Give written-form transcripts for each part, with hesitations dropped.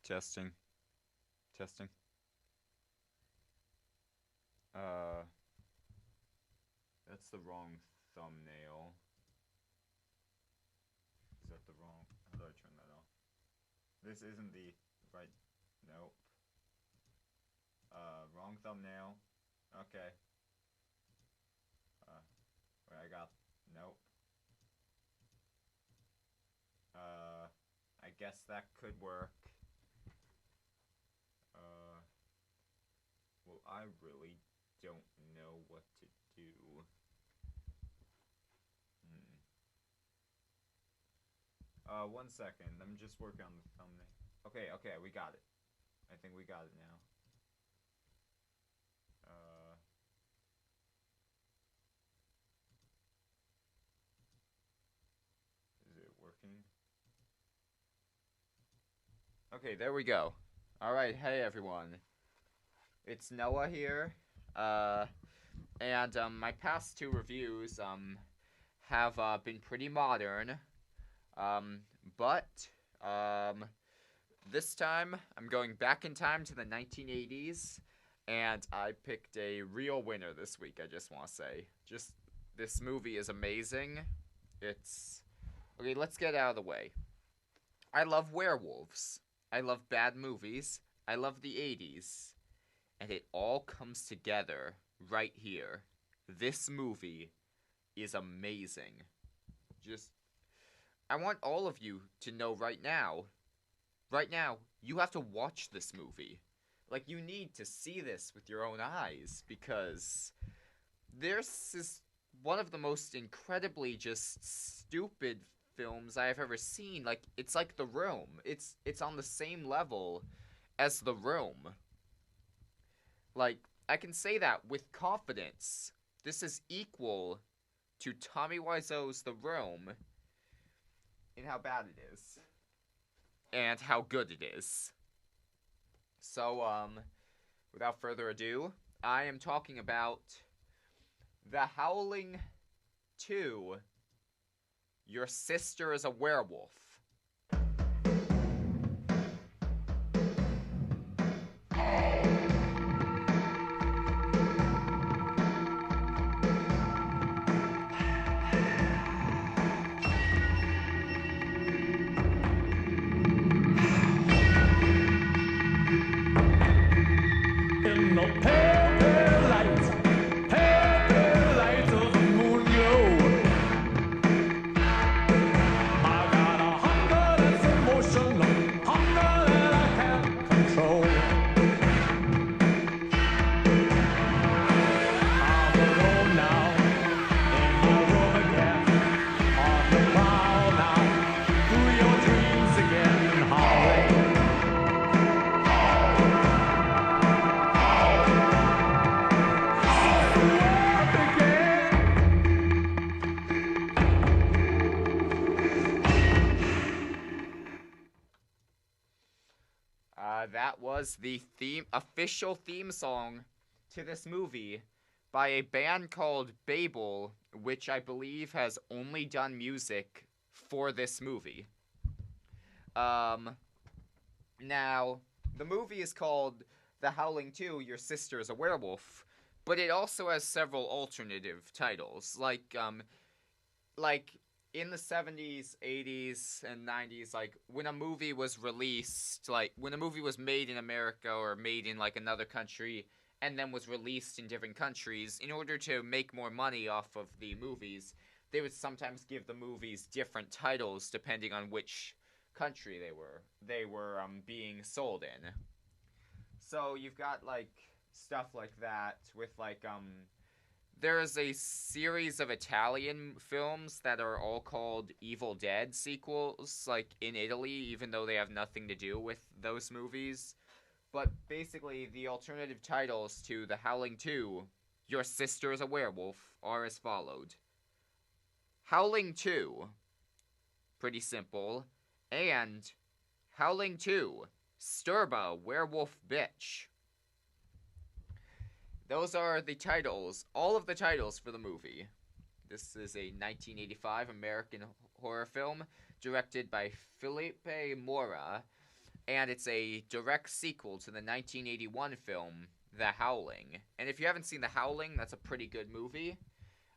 Testing. Testing. Uh, that's the wrong thumbnail. Is that the wrong? How do I turn that off? This isn't the right. Nope. Wrong thumbnail. Okay. Where I got. Nope. I guess that could work. Well, I really don't know what to do. One second. Let me just work on the thumbnail. Okay, we got it. I think we got it now. Is it working? Okay, there we go. Alright, hey everyone. It's Noah here. And my past two reviews, have, been pretty modern. But this time, I'm going back in time to the 1980s, and I picked a real winner this week, I just want to say. This movie is amazing. Okay, let's get out of the way. I love werewolves. I love bad movies. I love the 80s. And it all comes together right here. This movie is amazing. I want all of you to know right now, you have to watch this movie. Like, you need to see this with your own eyes, because this is one of the most incredibly just stupid films I have ever seen. Like, it's like The Room. It's on the same level as The Room. Like, I can say that with confidence. This is equal to Tommy Wiseau's The Room in how bad it is. And how good it is. So, without further ado, I am talking about The Howling 2, Your Sister Is A Werewolf. That was the official theme song to this movie by a band called Babel, which I believe has only done music for this movie. Now, the movie is called The Howling 2, Your Sister Is A Werewolf, but it also has several alternative titles, like in the 70s, 80s, and 90s, like, when a movie was released, like, when a movie was made in America or made in, like, another country, and then was released in different countries, in order to make more money off of the movies, they would sometimes give the movies different titles depending on which country they were being sold in. So you've got, like, stuff like that with, like, there's a series of Italian films that are all called Evil Dead sequels, like, in Italy, even though they have nothing to do with those movies. But basically, the alternative titles to The Howling 2, Your Sister Is A Werewolf, are as followed. Howling 2, pretty simple, and Howling 2, Sturba, Werewolf Bitch. Those are the titles, all of the titles for the movie. This is a 1985 American horror film directed by Felipe Mora, and it's a direct sequel to the 1981 film The Howling. And if you haven't seen The Howling, that's a pretty good movie.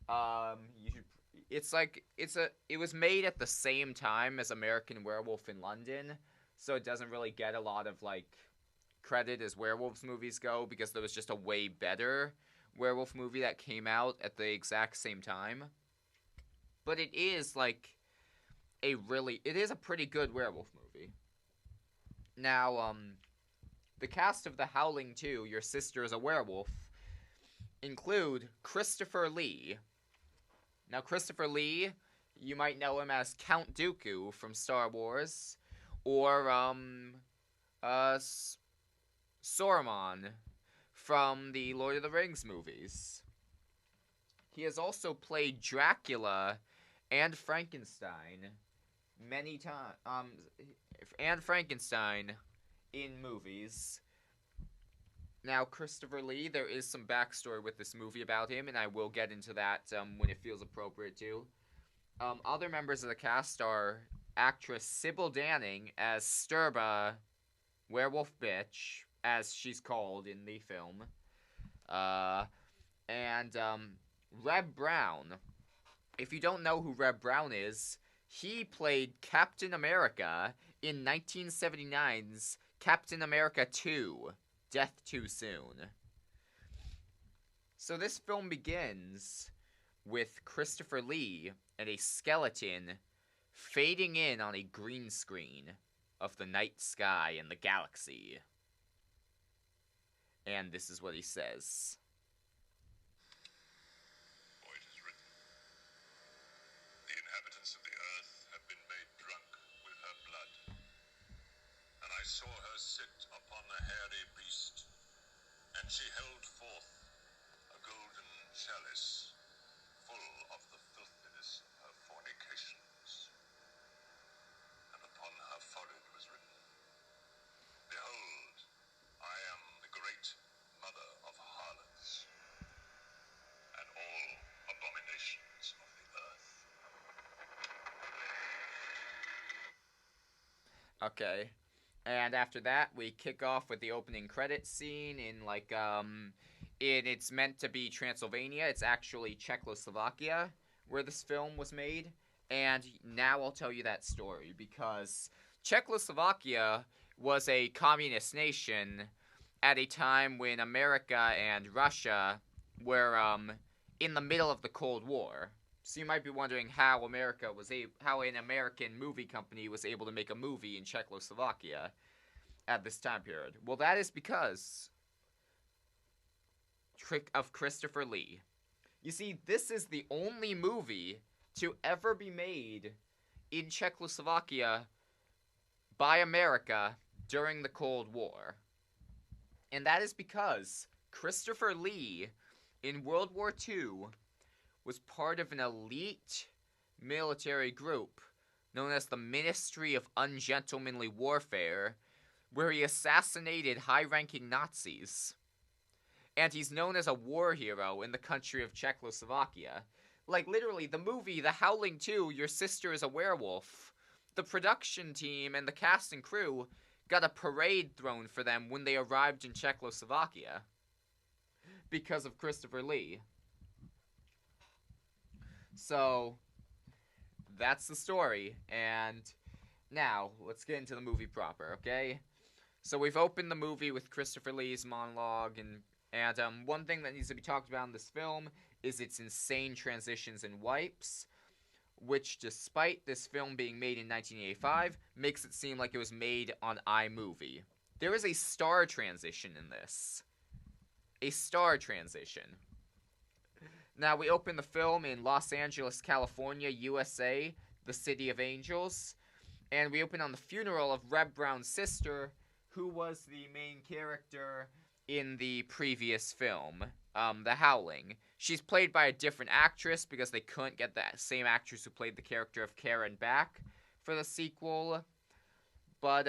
You should. It's like it was made at the same time as American Werewolf in London, so it doesn't really get a lot of like credit as werewolves movies go because there was just a way better werewolf movie that came out at the exact same time. But it is like it is a pretty good werewolf movie. Now, the cast of The Howling 2, Your Sister Is A Werewolf, include Christopher Lee. Now, Christopher Lee, you might know him as Count Dooku from Star Wars, or, Saruman from the Lord of the Rings movies. He has also played Dracula and Frankenstein many times, and Frankenstein in movies. Now, Christopher Lee, there is some backstory with this movie about him, and I will get into that when it feels appropriate to. Other members of the cast are actress Sybil Danning as Sturba, Werewolf Bitch, as she's called in the film, and Reb Brown. If you don't know who Reb Brown is, he played Captain America in 1979's Captain America 2, Death Too Soon. So this film begins with Christopher Lee and a skeleton fading in on a green screen of the night sky and the galaxy. And this is what he says. For it is written, the inhabitants of the earth have been made drunk with her blood. And I saw her sit upon the hairy beast, and she held forth a golden chalice full of the filthiness of her fornications. And upon her forehead was written, Behold, I am the great mother of harlots, and all abominations of the earth. Okay. And after that, we kick off with the opening credits scene it's meant to be Transylvania. It's actually Czechoslovakia where this film was made. And now I'll tell you that story because Czechoslovakia was a communist nation at a time when America and Russia were in the middle of the Cold War. So you might be wondering how how an American movie company was able to make a movie in Czechoslovakia at this time period. Well, that is because of Christopher Lee. You see, this is the only movie to ever be made in Czechoslovakia by America during the Cold War. And that is because Christopher Lee in World War II was part of an elite military group known as the Ministry of Ungentlemanly Warfare, where he assassinated high-ranking Nazis. And he's known as a war hero in the country of Czechoslovakia. Like, literally, the movie The Howling 2, Your Sister Is a Werewolf, the production team and the cast and crew got a parade thrown for them when they arrived in Czechoslovakia because of Christopher Lee. So, that's the story, and now, let's get into the movie proper, okay? So we've opened the movie with Christopher Lee's monologue, and one thing that needs to be talked about in this film is its insane transitions and wipes, which, despite this film being made in 1985, makes it seem like it was made on iMovie. There is a star transition in this. A star transition. Now, we open the film in Los Angeles, California, USA, the City of Angels, and we open on the funeral of Reb Brown's sister, who was the main character in the previous film, The Howling. She's played by a different actress because they couldn't get the same actress who played the character of Karen back for the sequel, but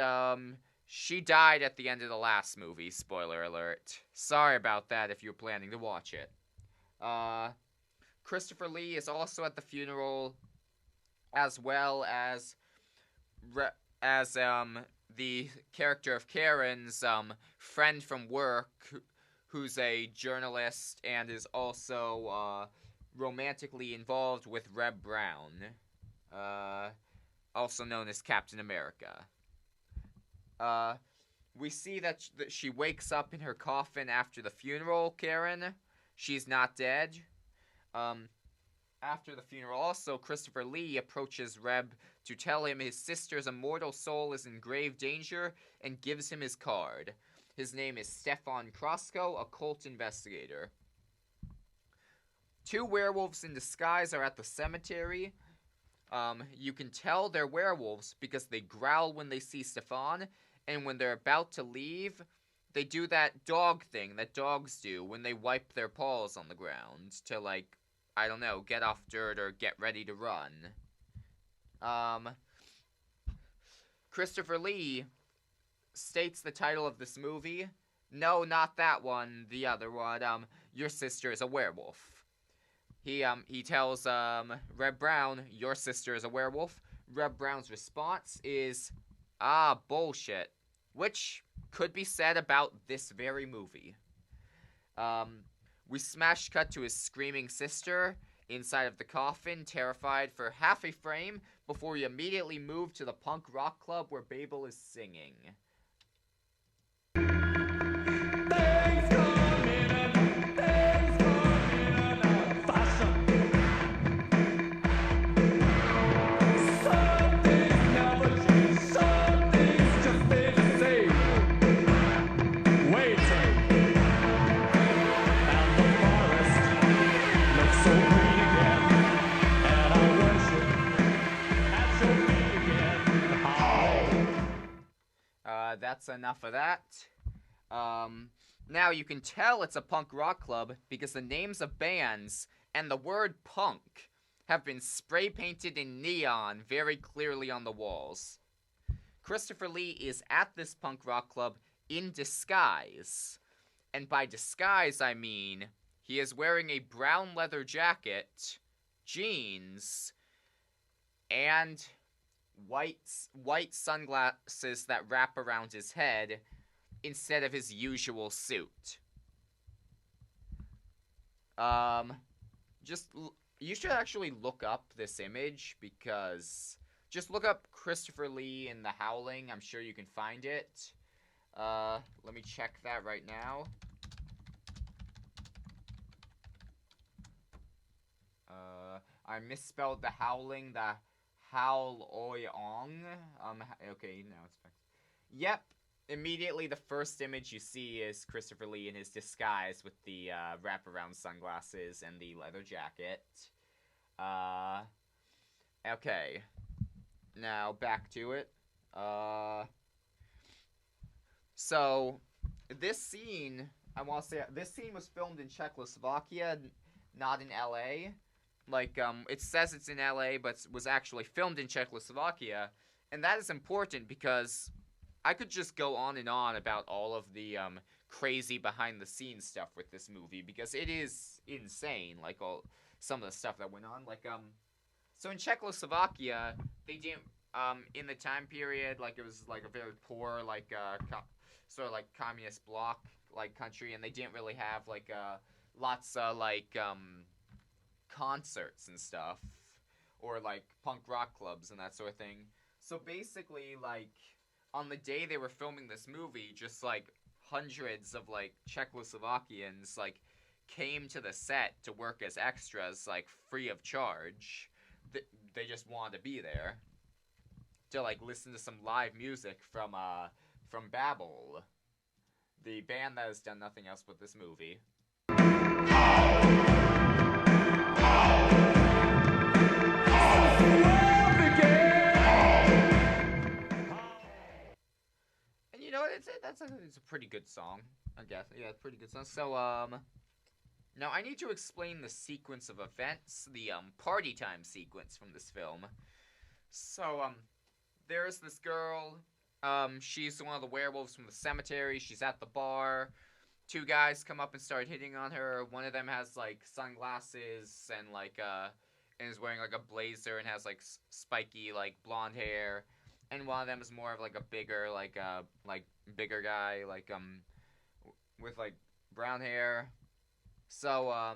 she died at the end of the last movie, spoiler alert. Sorry about that if you're planning to watch it. Christopher Lee is also at the funeral, as well as the character of Karen's friend from work, who's a journalist and is also romantically involved with Reb Brown, also known as Captain America. We see that she wakes up in her coffin after the funeral, Karen. She's not dead. After the funeral, also, Christopher Lee approaches Reb to tell him his sister's immortal soul is in grave danger and gives him his card. His name is Stefan Krosko, a cult investigator. Two werewolves in disguise are at the cemetery. You can tell they're werewolves because they growl when they see Stefan, and when they're about to leave, they do that dog thing that dogs do when they wipe their paws on the ground to, like, I don't know, get off dirt or get ready to run. Christopher Lee states the title of this movie. No, not that one, the other one. Your Sister Is a Werewolf. He tells Reb Brown, your sister is a werewolf. Reb Brown's response is, bullshit, which could be said about this very movie. We smash cut to his screaming sister inside of the coffin, terrified for half a frame, before we immediately move to the punk rock club where Babel is singing. That's enough of that. Now you can tell it's a punk rock club because the names of bands and the word punk have been spray painted in neon very clearly on the walls. Christopher Lee is at this punk rock club in disguise. And by disguise, I mean he is wearing a brown leather jacket, jeans, and white sunglasses that wrap around his head instead of his usual suit. You should actually look up this image, because just look up Christopher Lee in the Howling. I'm sure you can find it. Let me check that right now. I misspelled the Howling, the Howl-Oy-Ong. Okay, now it's back. Yep, immediately the first image you see is Christopher Lee in his disguise with the wraparound sunglasses and the leather jacket. Okay. Now, back to it. So, this scene, I want to say, this scene was filmed in Czechoslovakia, not in LA. Like, it says it's in LA, but was actually filmed in Czechoslovakia. And that is important because I could just go on and on about all of the, crazy behind-the-scenes stuff with this movie, because it is insane, like, some of the stuff that went on. Like, so in Czechoslovakia, they didn't, in the time period, like, it was, like, a very poor, like, sort of, like, communist bloc, like, country, and they didn't really have, like, lots of, like, concerts and stuff, or like punk rock clubs and that sort of thing. So basically, like, on the day they were filming this movie, just like hundreds of like Czechoslovakians like came to the set to work as extras, like free of charge. They just wanted to be there to like listen to some live music from Babel, the band that has done nothing else but this movie. And you know, it's a pretty good song, I guess. Yeah, it's a pretty good song. So, now I need to explain the sequence of events, the, party time sequence from this film. So, there's this girl, she's one of the werewolves from the cemetery, she's at the bar. Two guys come up and start hitting on her. One of them has, like, sunglasses and, like, and is wearing, like, a blazer and has, like, spiky, like, blonde hair. and one of them is more of like a bigger, like bigger guy, with like brown hair. So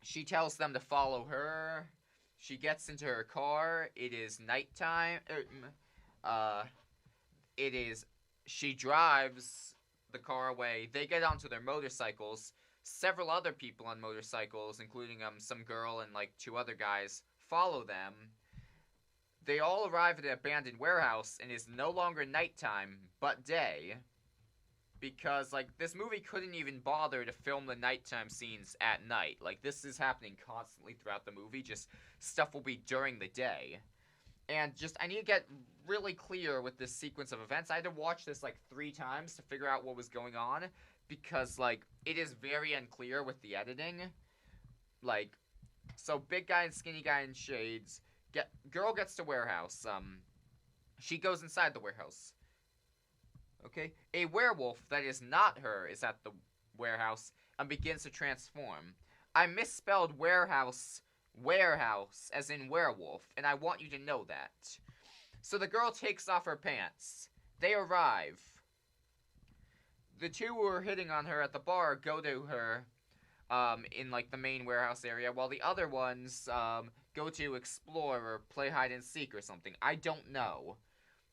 she tells them to follow her. She gets into her car. It is nighttime. Uh, it is. She drives the car away. They get onto their motorcycles. Several other people on motorcycles, including some girl and like two other guys, follow them. They all arrive at an abandoned warehouse, and it's no longer nighttime, but day. Because, like, this movie couldn't even bother to film the nighttime scenes at night. Like, this is happening constantly throughout the movie, just stuff will be during the day. And just, I need to get really clear with this sequence of events. I had to watch this, like, 3 times to figure out what was going on, because, like, it is very unclear with the editing. Like, so big guy and skinny guy in shades. Girl gets to warehouse. She goes inside the warehouse. Okay? A werewolf that is not her is at the warehouse and begins to transform. I misspelled warehouse as in werewolf, and I want you to know that. So the girl takes off her pants. They arrive. The two who are hitting on her at the bar go to her in like the main warehouse area, while the other ones go to explore or play hide and seek or something. I don't know.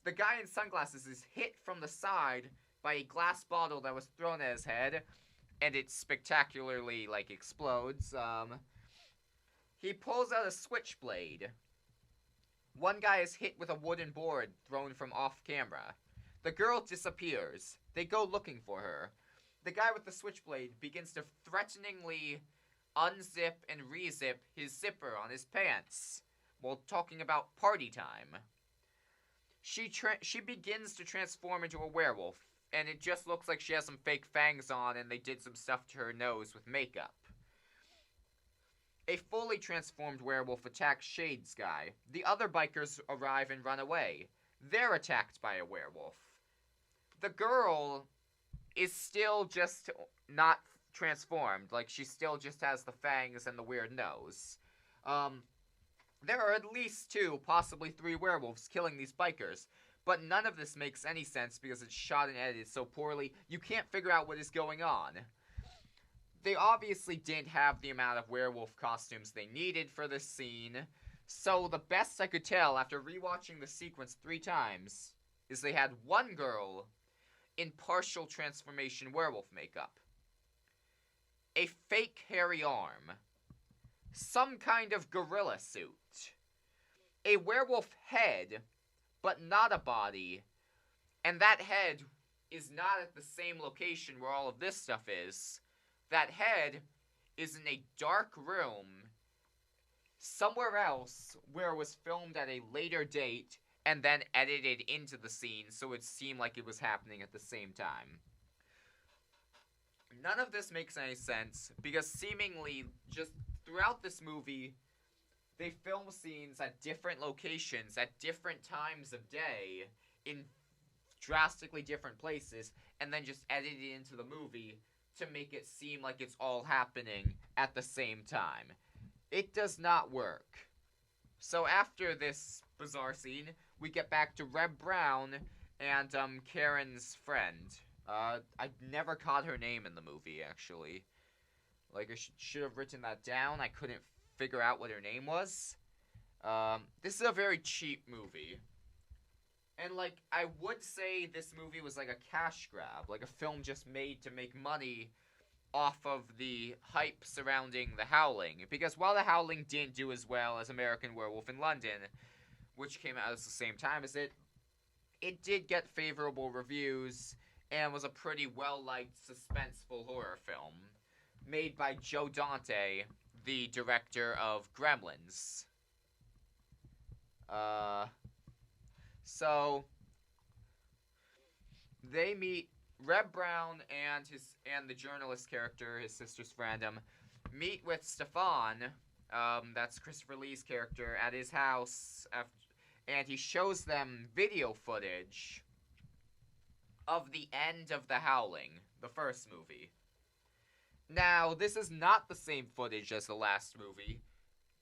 The guy in sunglasses is hit from the side by a glass bottle that was thrown at his head, and it spectacularly, like, explodes. He pulls out a switchblade. One guy is hit with a wooden board thrown from off-camera. The girl disappears. They go looking for her. The guy with the switchblade begins to threateningly unzip and rezip his zipper on his pants while talking about party time. She begins to transform into a werewolf, and it just looks like she has some fake fangs on and they did some stuff to her nose with makeup. A fully transformed werewolf attacks Shades guy. The other bikers arrive and run away. They're attacked by a werewolf. The girl is still just not transformed. Like, she still just has the fangs and the weird nose. There are at least 2, possibly 3 werewolves killing these bikers, but none of this makes any sense because it's shot and edited so poorly, you can't figure out what is going on. They obviously didn't have the amount of werewolf costumes they needed for this scene, so the best I could tell after rewatching the sequence 3 times is they had one girl in partial transformation werewolf makeup, a fake hairy arm, some kind of gorilla suit, a werewolf head, but not a body, and that head is not at the same location where all of this stuff is. That head is in a dark room somewhere else where it was filmed at a later date and then edited into the scene so it seemed like it was happening at the same time. None of this makes any sense because seemingly just throughout this movie they film scenes at different locations at different times of day in drastically different places and then just edit it into the movie to make it seem like it's all happening at the same time. It does not work. So after this bizarre scene, we get back to Reb Brown and Karen's friend. I never caught her name in the movie, actually. Like, I should have written that down. I couldn't figure out what her name was. This is a very cheap movie. And, like, I would say this movie was like a cash grab. Like, a film just made to make money off of the hype surrounding The Howling. Because while The Howling didn't do as well as American Werewolf in London, which came out at the same time as it did get favorable reviews and was a pretty well-liked, suspenseful horror film made by Joe Dante, the director of Gremlins. So they meet. Reb Brown and the journalist character, his sister's friend, meet with Stefan, that's Christopher Lee's character, at his house, and he shows them video footage of the end of The Howling, the first movie. Now, this is not the same footage as the last movie,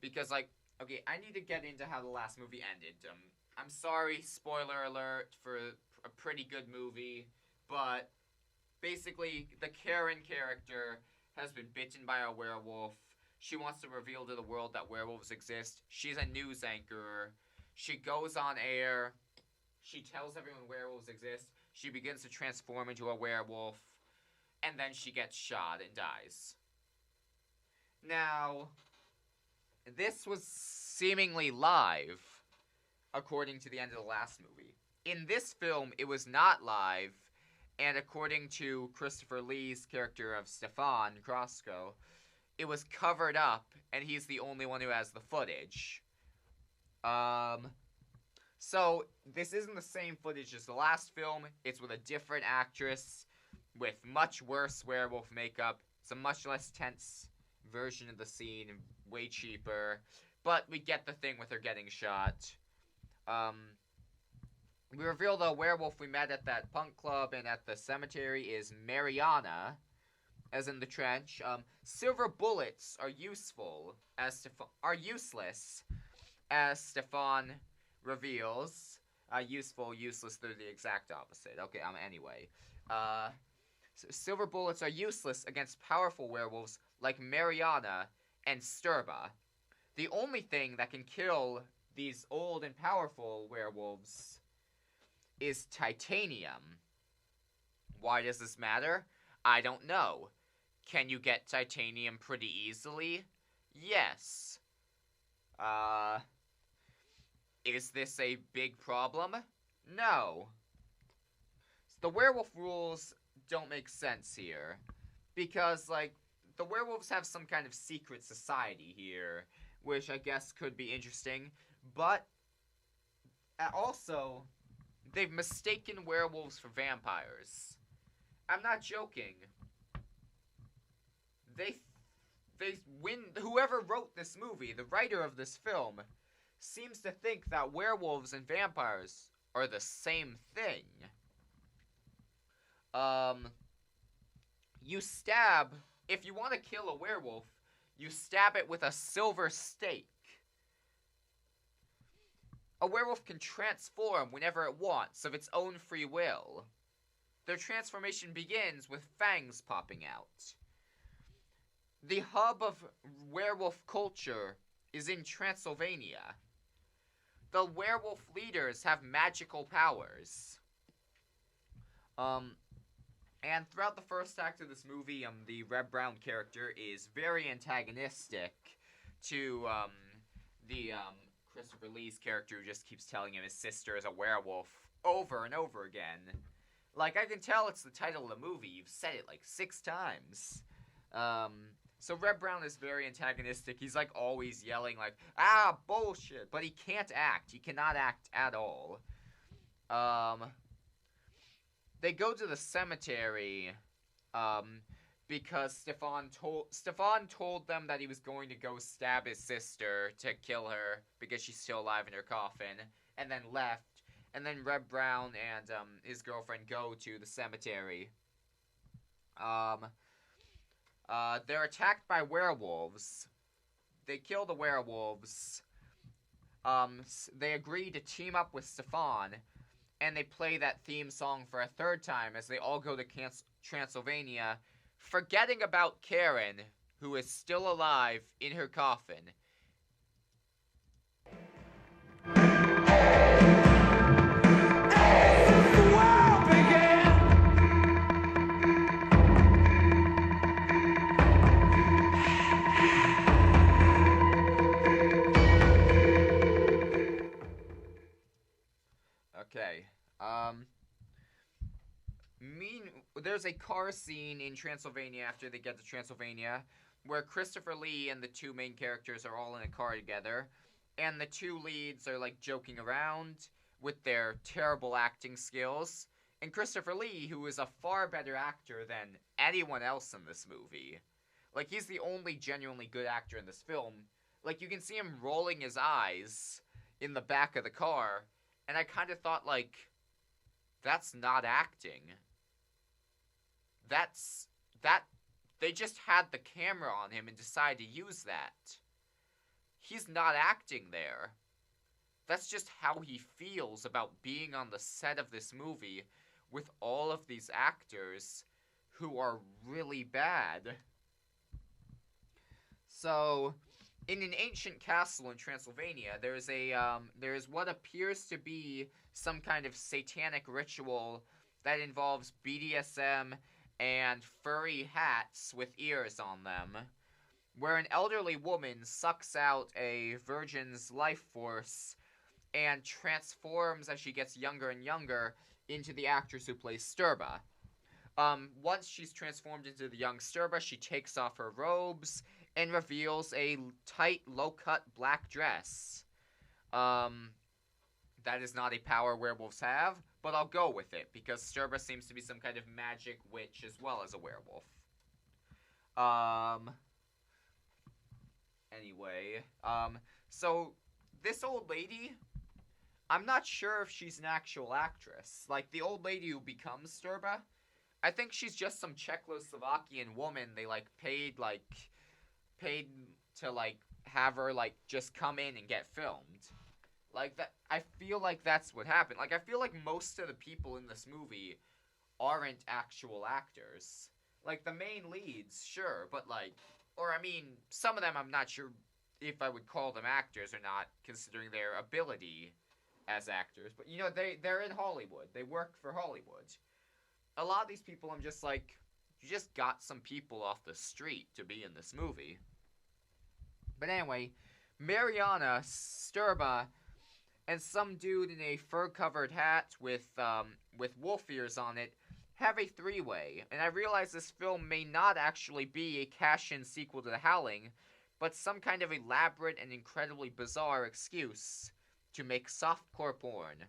because, like, Okay, I need to get into how the last movie ended. I'm sorry, spoiler alert for a pretty good movie, but basically, the Karen character has been bitten by a werewolf. She wants to reveal to the world that werewolves exist. She's a news anchor. She goes on air. She tells everyone werewolves exist. She begins to transform into a werewolf. And then she gets shot and dies. Now, this was seemingly live, according to the end of the last movie. In this film, it was not live, and according to Christopher Lee's character of Stefan Krosko, it was covered up, and he's the only one who has the footage. So, this isn't the same footage as the last film. It's with a different actress, with much worse werewolf makeup. It's a much less tense version of the scene, way cheaper. But we get the thing with her getting shot. We reveal the werewolf we met at that punk club and at the cemetery is Mariana, as in the trench. Silver bullets are useful, are useless, as Stefan reveals. Useful, useless, they're the exact opposite. Okay, anyway. Silver bullets are useless against powerful werewolves like Mariana and Sturba. The only thing that can kill these old and powerful werewolves is titanium. Why does this matter? I don't know. Can you get titanium pretty easily? Yes. Is this a big problem? No. The werewolf rules don't make sense here. Because, like, the werewolves have some kind of secret society here, which I guess could be interesting, but also, they've mistaken werewolves for vampires. I'm not joking. Whoever wrote this movie, the writer of this film, seems to think that werewolves and vampires are the same thing. If you want to kill a werewolf, you stab it with a silver stake. A werewolf can transform whenever it wants, of its own free will. Their transformation begins with fangs popping out. The hub of werewolf culture is in Transylvania. The werewolf leaders have magical powers. And throughout the first act of this movie, the Red Brown character is very antagonistic to, Christopher Lee's character who just keeps telling him his sister is a werewolf over and over again. Like, I can tell it's the title of the movie. You've said it like 6 times. So Red Brown is very antagonistic. He's like always yelling like, bullshit. But he can't act. He cannot act at all. They go to the cemetery, because Stefan told them that he was going to go stab his sister to kill her because she's still alive in her coffin, and then left. And then Red Brown and his girlfriend go to the cemetery. They're attacked by werewolves. They kill the werewolves. They agree to team up with Stefan, and they play that theme song for a third time as they all go to Transylvania, forgetting about Karen, who is still alive in her coffin. Okay. There's a car scene in Transylvania after they get to Transylvania where Christopher Lee and the 2 main characters are all in a car together, and the 2 leads are like joking around with their terrible acting skills, and Christopher Lee, who is a far better actor than anyone else in this movie. Like, he's the only genuinely good actor in this film. Like, you can see him rolling his eyes in the back of the car, and I kind of thought, like, that's not acting. They just had the camera on him and decided to use that. he's not acting there. That's just how he feels about being on the set of this movie with all of these actors who are really bad. So, in an ancient castle in Transylvania, there is what appears to be some kind of satanic ritual that involves BDSM and furry hats with ears on them, where an elderly woman sucks out a virgin's life force and transforms as she gets younger and younger into the actress who plays Sturba. Once she's transformed into the young Sturba, she takes off her robes and reveals a tight, low-cut black dress. That is not a power werewolves have, but I'll go with it, because Sturba seems to be some kind of magic witch as well as a werewolf. Anyway, so this old lady, I'm not sure if she's an actual actress. Like, the old lady who becomes Sturba, I think she's just some Czechoslovakian woman they, paid to, have her, just come in and get filmed. That, I feel like that's what happened. I feel like most of the people in this movie aren't actual actors. The main leads, sure, but, some of them I'm not sure if I would call them actors or not, considering their ability as actors. But, they're in Hollywood. They work for Hollywood. A lot of these people, I'm just you just got some people off the street to be in this movie. But anyway, Mariana, Sturba, and some dude in a fur-covered hat with wolf ears on it have a three-way. And I realize this film may not actually be a cash-in sequel to The Howling, but some kind of elaborate and incredibly bizarre excuse to make softcore porn.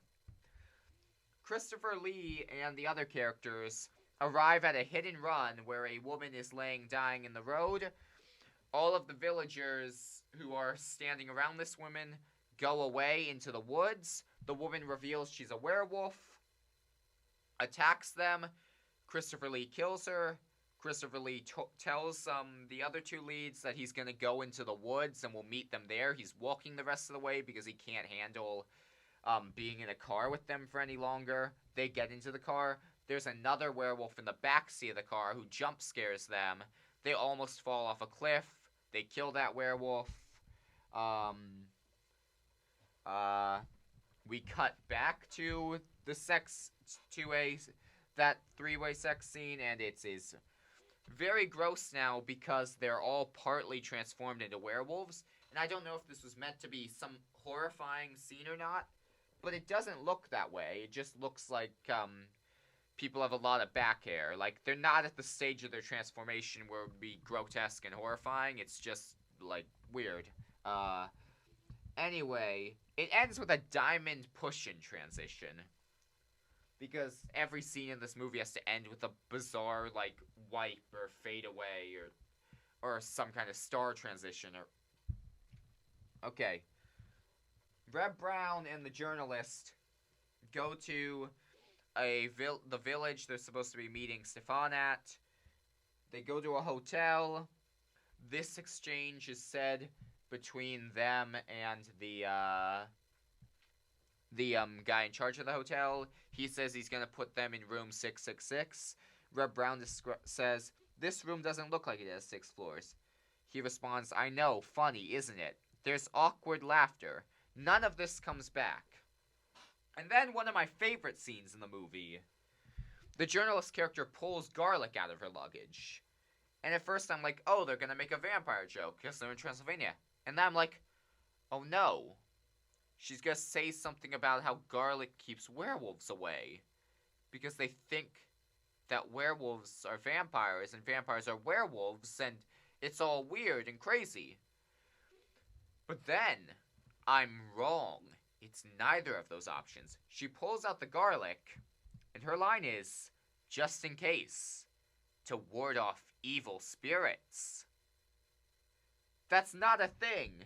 Christopher Lee and the other characters arrive at a hidden run where a woman is laying dying in the road. All of the villagers who are standing around this woman go away into the woods. The woman reveals she's a werewolf, attacks them. Christopher Lee kills her. Christopher Lee tells the other two leads that he's going to go into the woods and will meet them there. He's walking the rest of the way because he can't handle being in a car with them for any longer. They get into the car. There's another werewolf in the backseat of the car who jump scares them. They almost fall off a cliff. They kill that werewolf. We cut back to that three-way sex scene, and it is very gross now because they're all partly transformed into werewolves. And I don't know if this was meant to be some horrifying scene or not, but it doesn't look that way. It just looks like people have a lot of back hair. They're not at the stage of their transformation where it would be grotesque and horrifying. It's just, weird. Anyway, it ends with a diamond push-in transition. Because every scene in this movie has to end with a bizarre, wipe or fade away or some kind of star transition. Okay. Reb Brown and the journalist go to the village they're supposed to be meeting Stefan at. They go to a hotel. This exchange is said between them and the guy in charge of the hotel. He says he's going to put them in room 666. Reb Brown says, "This room doesn't look like it has 6 floors." He responds, "I know, funny, isn't it? There's awkward laughter. None of this comes back." And then one of my favorite scenes in the movie. The journalist character pulls garlic out of her luggage. And at first I'm like, oh, they're going to make a vampire joke because they're in Transylvania. And then I'm like, oh no. She's going to say something about how garlic keeps werewolves away. Because they think that werewolves are vampires and vampires are werewolves and it's all weird and crazy. But then, I'm wrong. It's neither of those options. She pulls out the garlic, and her line is, "Just in case, to ward off evil spirits." That's not a thing.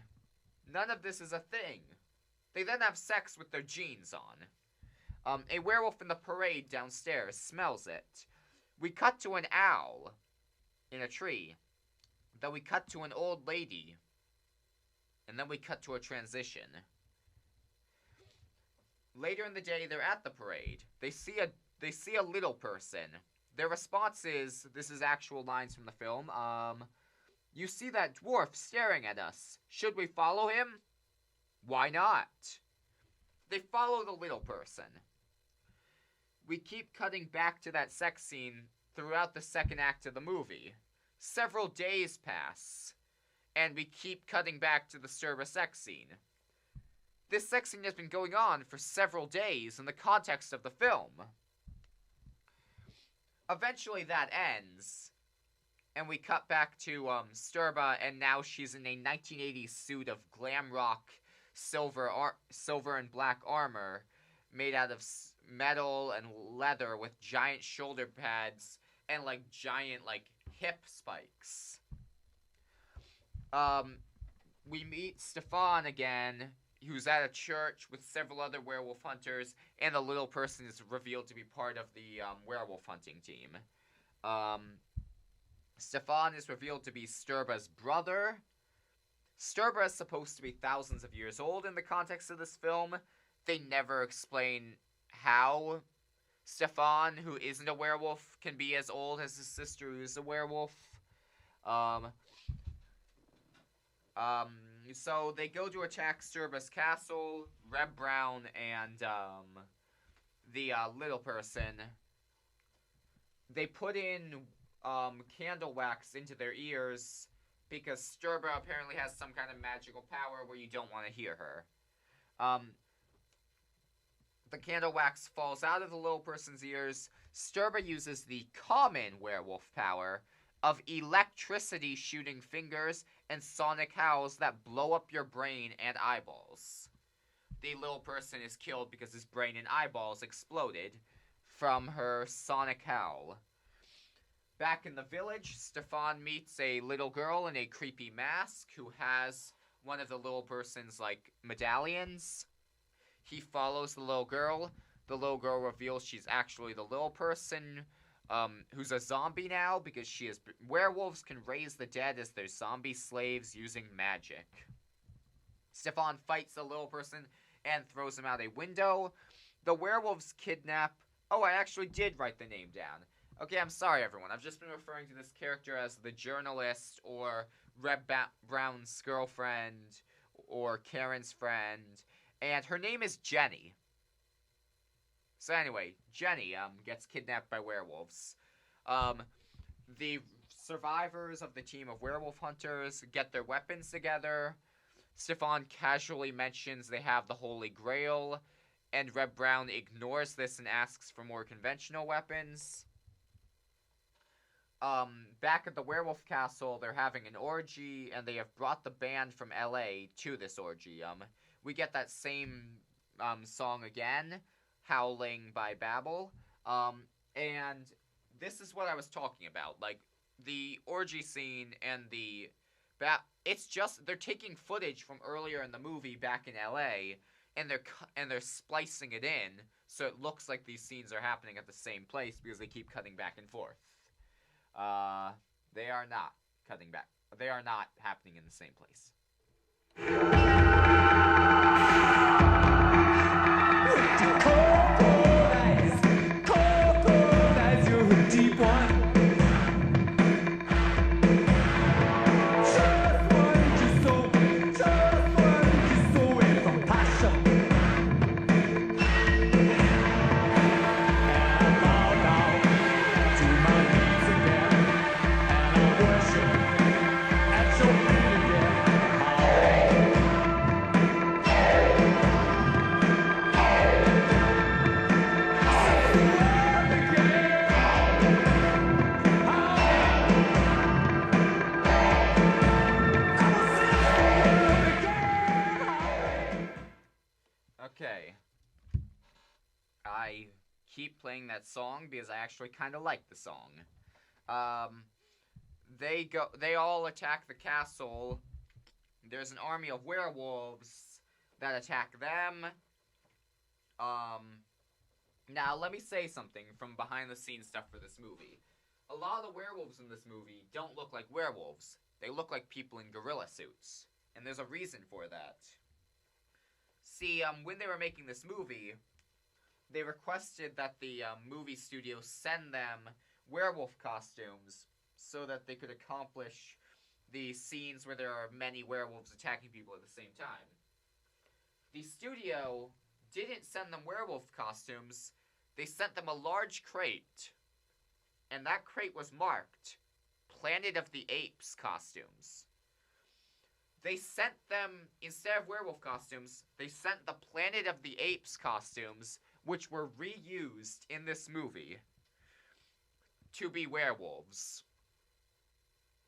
None of this is a thing. They then have sex with their jeans on. A werewolf in the parade downstairs smells it. We cut to an owl in a tree. Then we cut to an old lady And then we cut to a transition. Later in the day, they're at the parade. They see a little person. Their response is, this is actual lines from the film, you see that dwarf staring at us. Should we follow him? Why not? They follow the little person. We keep cutting back to that sex scene throughout the second act of the movie. Several days pass, and we keep cutting back to the Sturba sex scene. This sex scene has been going on for several days in the context of the film. Eventually that ends, and we cut back to Sturba, and now she's in a 1980s suit of glam rock silver and black armor made out of metal and leather with giant shoulder pads and giant hip spikes. We meet Stefan again, who's at a church with several other werewolf hunters, and the little person is revealed to be part of the werewolf hunting team. Stefan is revealed to be Sturba's brother. Sturba is supposed to be thousands of years old in the context of this film. They never explain how Stefan, who isn't a werewolf, can be as old as his sister who is a werewolf. So they go to attack Sturba's castle. Reb Brown and the little person, they put in candle wax into their ears because Sturba apparently has some kind of magical power where you don't want to hear her. The candle wax falls out of the little person's ears. Sturba uses the common werewolf power of electricity shooting fingers and sonic howls that blow up your brain and eyeballs. The little person is killed because his brain and eyeballs exploded from her sonic howl. Back in the village, Stefan meets a little girl in a creepy mask who has one of the little person's medallions. He follows the little girl. The little girl reveals she's actually the little person who's a zombie now because werewolves can raise the dead as their zombie slaves using magic. Stefan fights the little person and throws him out a window. The werewolves kidnap... Oh, I actually did write the name down. Okay, I'm sorry, everyone. I've just been referring to this character as the journalist or Reb Brown's girlfriend or Karen's friend. And her name is Jenny. So anyway, Jenny gets kidnapped by werewolves. The survivors of the team of werewolf hunters get their weapons together. Stefan casually mentions they have the Holy Grail, and Reb Brown ignores this and asks for more conventional weapons. Back at the werewolf castle, they're having an orgy, and they have brought the band from LA to this orgy. We get that same song again, Howling by Babel. And this is what I was talking about. The orgy scene and it's just, they're taking footage from earlier in the movie back in LA, and they're splicing it in, so it looks like these scenes are happening at the same place because they keep cutting back and forth. They are not cutting back. They are not happening in the same place. Okay. I keep playing that song because I actually kind of like the song. They all attack the castle. There's an army of werewolves that attack them. Now let me say something from behind the scenes stuff for this movie. A lot of the werewolves in this movie don't look like werewolves. They look like people in gorilla suits. And there's a reason for that. See, when they were making this movie, they requested that the movie studio send them werewolf costumes so that they could accomplish the scenes where there are many werewolves attacking people at the same time. The studio didn't send them werewolf costumes. They sent them a large crate, and that crate was marked Planet of the Apes costumes. They sent them, instead of werewolf costumes, they sent the Planet of the Apes costumes, which were reused in this movie, to be werewolves.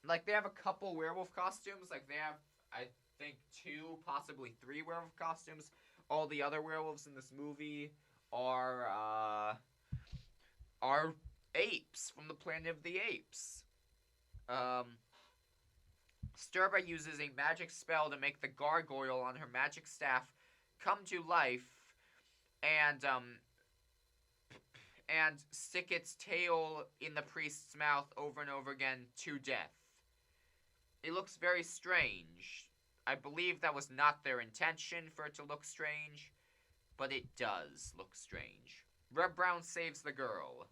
Like, they have a couple werewolf costumes. Like, they have, I think, 2, possibly 3 werewolf costumes. All the other werewolves in this movie are apes from the Planet of the Apes. Sturba uses a magic spell to make the gargoyle on her magic staff come to life and stick its tail in the priest's mouth over and over again to death. It looks very strange. I believe that was not their intention for it to look strange, but it does look strange. Red Brown saves the girl.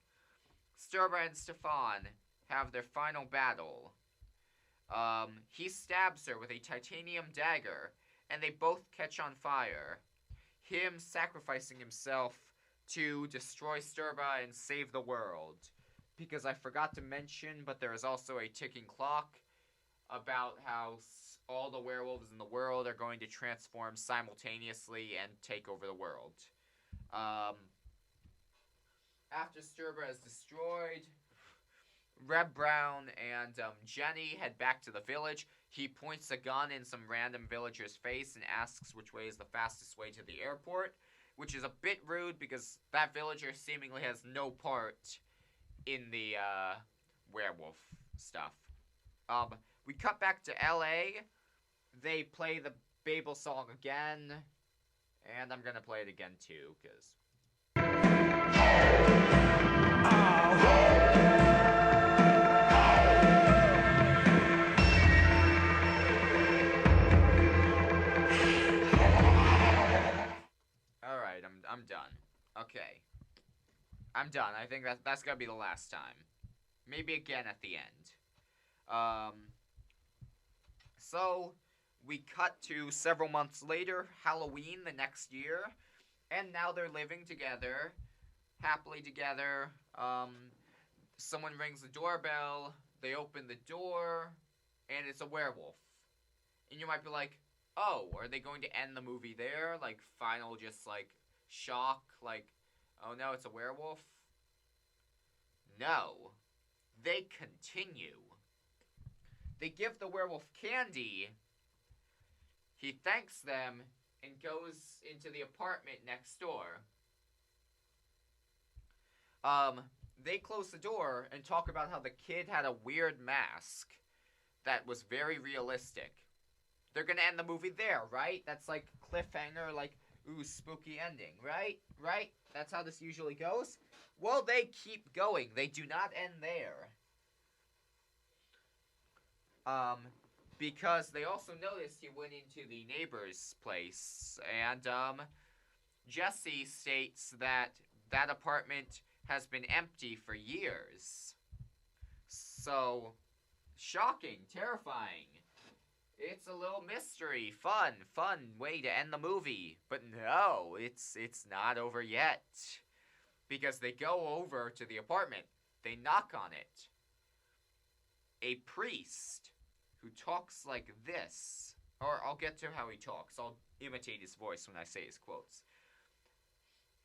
Sturba and Stefan have their final battle. He stabs her with a titanium dagger, and they both catch on fire. Him sacrificing himself to destroy Sturba and save the world. Because I forgot to mention, but there is also a ticking clock about how all the werewolves in the world are going to transform simultaneously and take over the world. After Sturba is destroyed, Red Brown and Jenny head back to the village. He points a gun in some random villager's face and asks which way is the fastest way to the airport, which is a bit rude because that villager seemingly has no part in the werewolf stuff. We cut back to LA. They play the Babel song again, and I'm gonna play it again too, because... Alright, I'm done. Okay. I'm done. I think that's gonna be the last time. Maybe again at the end. So, we cut to several months later, Halloween the next year, and now they're living together, happily together. Someone rings the doorbell, they open the door, and it's a werewolf. And you might be like, oh, are they going to end the movie there? Like, final just, like, shock? Like, oh no, it's a werewolf? No. They continue. They give the werewolf candy. He thanks them and goes into the apartment next door. They close the door and talk about how the kid had a weird mask that was very realistic. They're gonna end the movie there, right? That's like cliffhanger, like, ooh, spooky ending, right? Right? That's how this usually goes? Well, they keep going. They do not end there. Because they also noticed he went into the neighbor's place, and, Jesse states that that apartment has been empty for years. So, shocking, terrifying. It's a little mystery, fun way to end the movie. But no, it's not over yet. Because they go over to the apartment. They knock on it. A priest who talks like this. Or I'll get to how he talks. I'll imitate his voice when I say his quotes.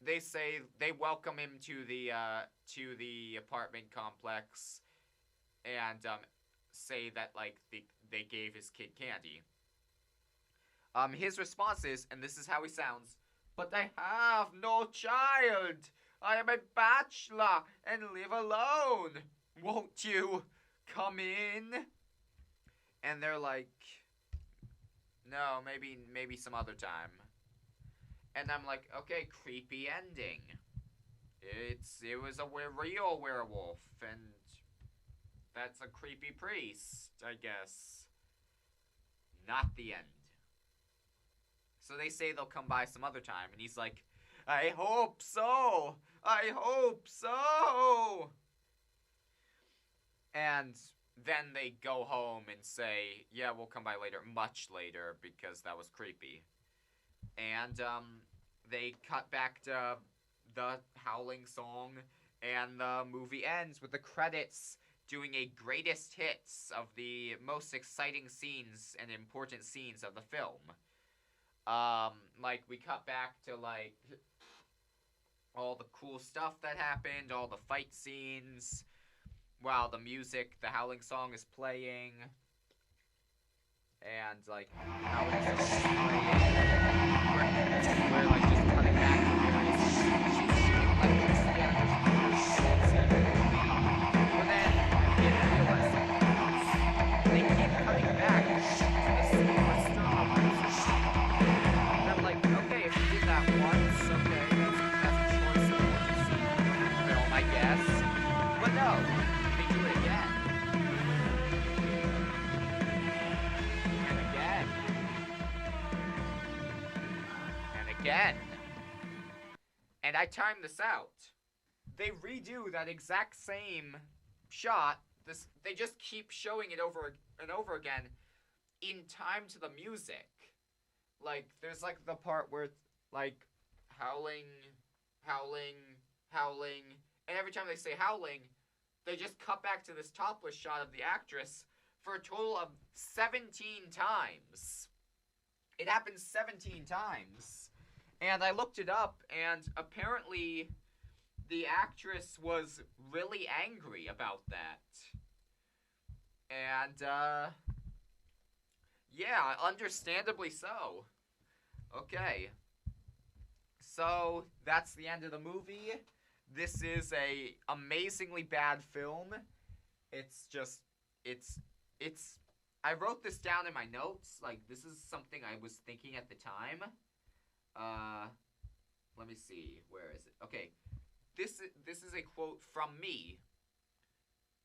They say they welcome him to the apartment complex and say that like they gave his kid candy. His response is, and this is how he sounds, "But I have no child. I am a bachelor and live alone. Won't you come in?" And they're like, "No, maybe some other time." And I'm like, okay, creepy ending. It was a real werewolf, and that's a creepy priest, I guess. Not the end. So they say they'll come by some other time, and he's like, I hope so! I hope so! And then they go home and say, yeah, we'll come by later, much later, because that was creepy. And, they cut back to the Howling song, and the movie ends with the credits doing a greatest hits of the most exciting scenes and important scenes of the film. Like, we cut back to, like, all the cool stuff that happened, all the fight scenes, while the music, the Howling song is playing, and, like, Howling song is playing, we're like, just cutting back to various scenes. She's shooting electricity out of her spears, but then, it realizes, they keep cutting back to the scene where Sterling lives. And I'm like, okay, if you did that once, okay, that's a choice of what you see in the film, I guess. But no, they do it again. And again. And again. And I timed this out. They redo that exact same shot. They just keep showing it over and over again in time to the music. Like, there's, like, the part where it's, like, howling, howling, howling, and every time they say howling, they just cut back to this topless shot of the actress for a total of 17 times. It happens 17 times. And I looked it up, and apparently the actress was really angry about that. And, yeah, understandably so. Okay. So, that's the end of the movie. This is a amazingly bad film. It's just, it's, I wrote this down in my notes. Like, this is something I was thinking at the time. Let me see. Where is it? Okay. This is a quote from me,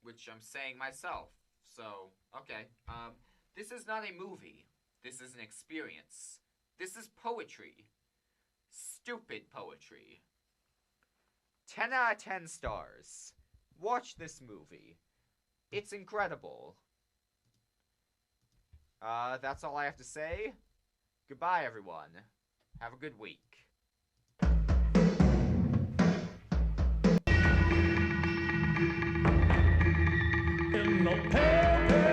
which I'm saying myself. So, okay. This is not a movie. This is an experience. This is poetry. Stupid poetry. 10 out of 10 stars. Watch this movie. It's incredible. That's all I have to say. Goodbye, everyone. Have a good week. In the pale, pale